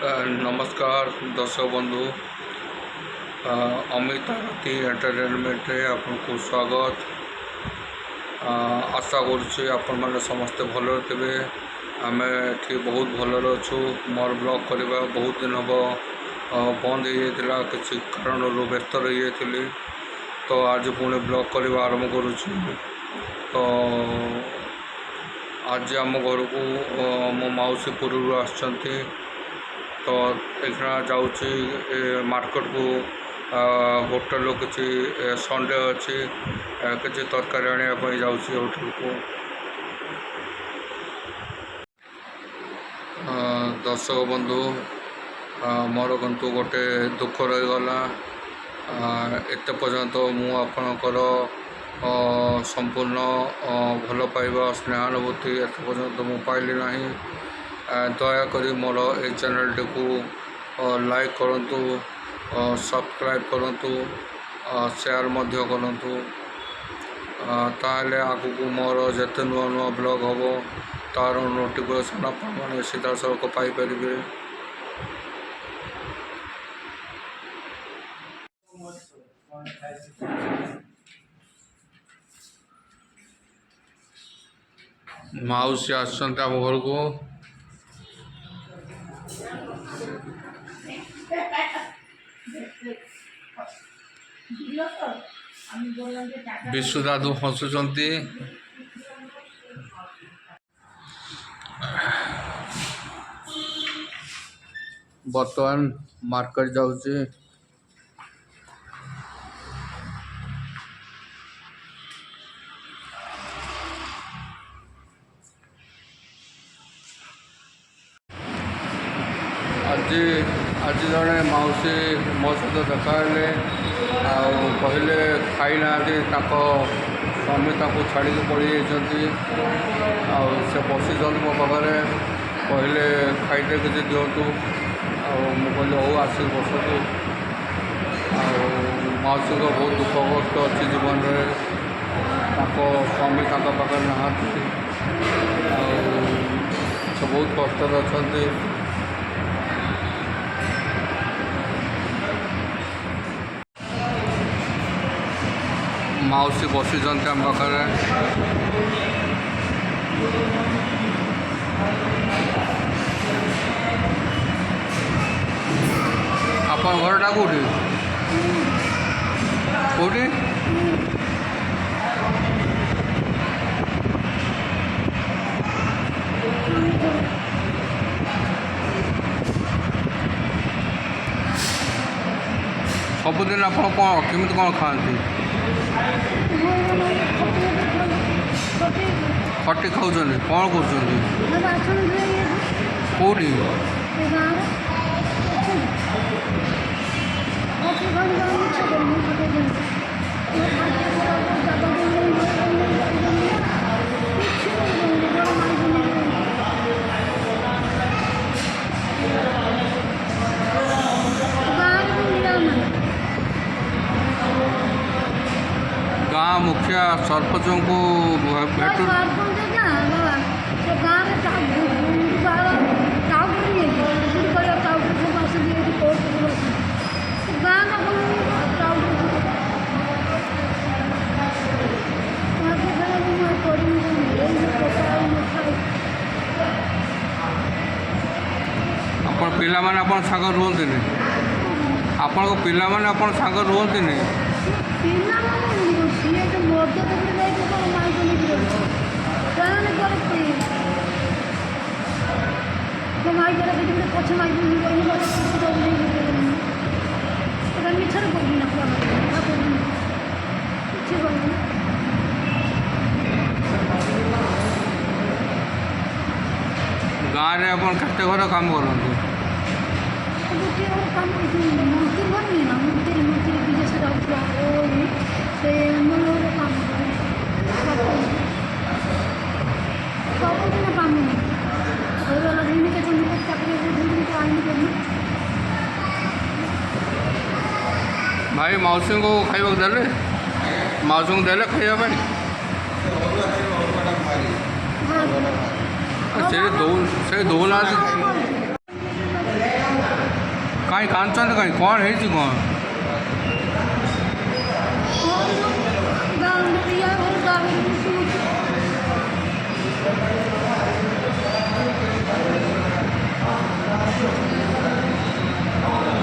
नमस्कार दर्शक बंधु। अमित आरती एंटरटेनमेंट आपको स्वागत। आशा करुँचे आपण मैंने समस्ते भल थे। आम ये बहुत भल अच्छु। मोर ब्लॉग करवा बहुत दिन हम बंद हो जाता किसी कारण व्यस्त रही जाती, तो आज पुणे ब्लॉग करवा आरंभ करुँच। तो आज आम घर को मो मौसी पुरी आसछंती, तो एखना जाऊँगी मार्केट को होटल किसी संडे अच्छी किसी तरकारी आने जाऊँगी होटल को। दर्शक बंधु मोर किंतु गोटे दुख रहीगला। एत पर्यंत मुझर संपूर्ण भल पाइबा स्नेहानुभूति एत पर्यंत मु पाइली ना। दयाकोरी मोर ए चैनल टी को लाइक करंतु, सब्सक्राइब करंतु, शेयर मध्य करंतु। ताहले आगु को मोर जते नुआ नुआ ब्लॉग हम तार नोटिफिकेशन आप सीधा सड़क पाइपर। मौसी आम घर को विश्व दादू हसुंच। बर्तमान मार्केट जाऊँगी। आज आज जड़े मौसी मो सहित देखा कहले खाई ना स्वामी छाड़ी पड़ी जाती से बसी मो पाखे कहले खाईटे किसी दिंतु। कहली हूँ आसिक बसतु। मौसी को बहुत दुख कष्ट अच्छी जीवन में स्वामी पाखे नहांती से बहुत कष्ट अच्छा। मौसी बसी आम पाखे आप घरटा कौटी कौटी सबुदिन आप कमी कौन खाती खटी खाऊँ कौन कौटी गाँ मुखिया सरपंच को भेट आपण पिला माने आपण सांग रुहंती आपण को पिला माने आपण सांग रुहंती गाँव में आप केते घर काम करते भाई मौसी को खाइबा देले मौसी को देले खाइबा से दौना कहीं कांचन कहीं कौन है कौन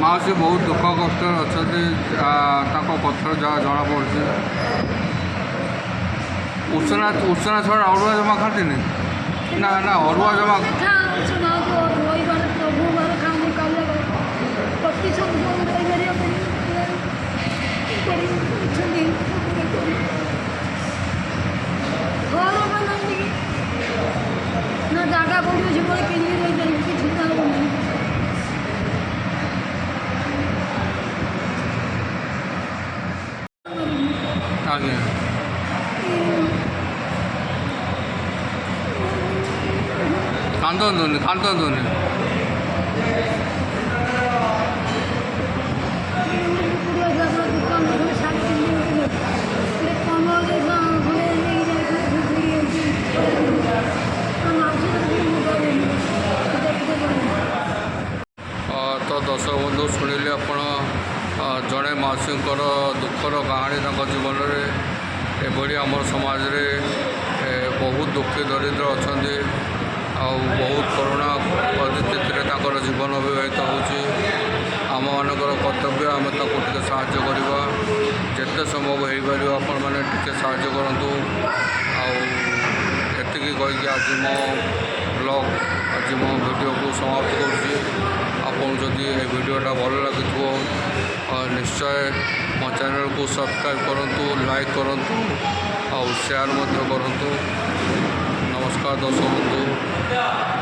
माउसी बहुत दुख कष्ट अच्छा कथा जहाँ जना पड़ी उषना उषना छड़ा अरुआ जमा खाती ना ना अरुआ जमा ना जागा पड़ो जीवन के लिए आगे कांदोनी कांदोनी तो दर्शक बंधु शुणिले आपण जड़े मौसी दुखर कहानी जीवन में एभली आम समाज रे बहुत दुखी दरिद्र अच्छा बहुत करुणा परिस्थिति जीवन अतिबाहित होम मानकर कर्तव्य आम टे साहाय्य करवा जिते संभव हो पार आपण मैंने टे साहाय्य करूँ आती कहीकि आज मो ब्लॉग आज मो वीडियो को समाप्त करुँची आपन जदि वीडियोटा भल लगी निश्चय मो चैनल को सब्सक्राइब करूँ लाइक करूँ और शेयर करूँ। नमस्कार दर्शक बंधु।